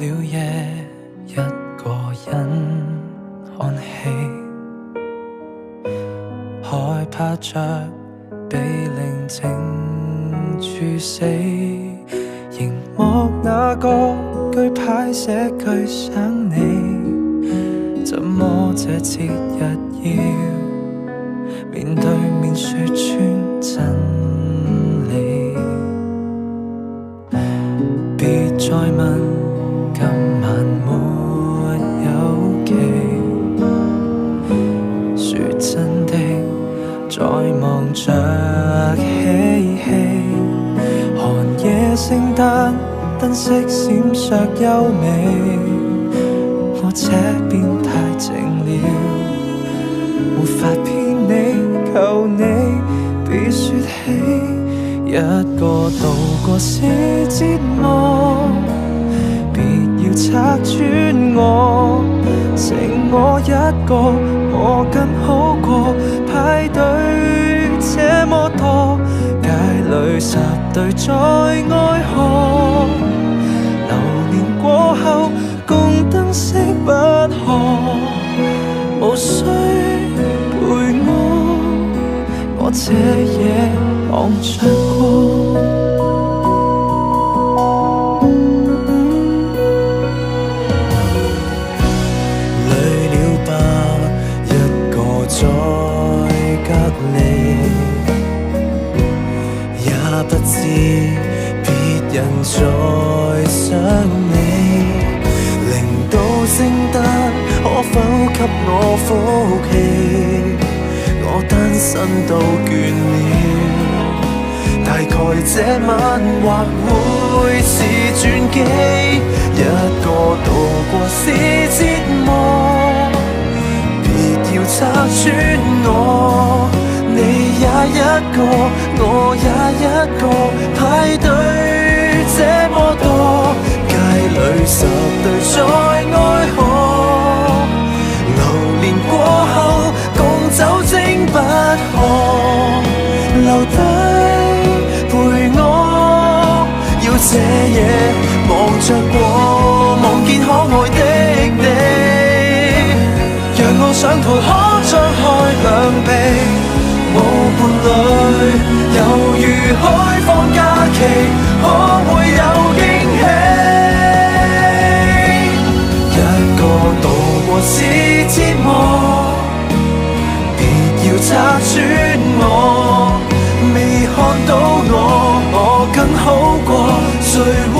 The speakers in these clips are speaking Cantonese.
了夜，一個人看戲，害怕着被寧靜處死。熒幕那個句牌寫句想你，怎麼這節日要面對面說穿真理？別再問今晚沒有期，說真的在忙着嬉戲，寒夜聖誕燈飾閃爍優美，我這邊太靜了，無法騙你，求你別說起。一個度過是折磨，別要拆穿我，剩我一個，我更好過。派對這麼多，街裏十對在愛河，流年過後共燈飾不可，無需陪我這夜望着過。累了吧，一個在隔離，也不知別人在想你。令到聖誕可否給我福氣？我單身都倦了，大概這晚或會是轉機。一個度過是折磨，別要拆穿我，你也一個，我也一個，派對這麼多，街裏十對在愛河，流年過後共酒精不可，留低陪我，要這夜望着過，望見可愛的你，讓我上途可張開兩臂，無伴侶猶如開放假期，可會有驚喜？一個度過是折磨，別要拆穿我，未看到我更好過，誰會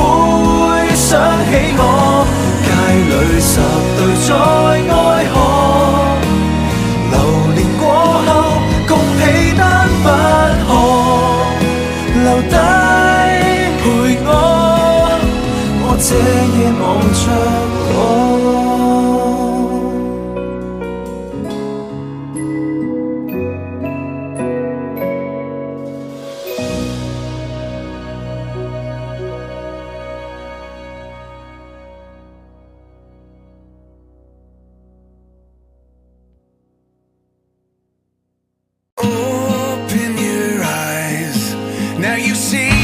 想起我？街裏十對在愛河，流年過後共被單不可，留低陪我這夜望着我。Open your eyes, now you see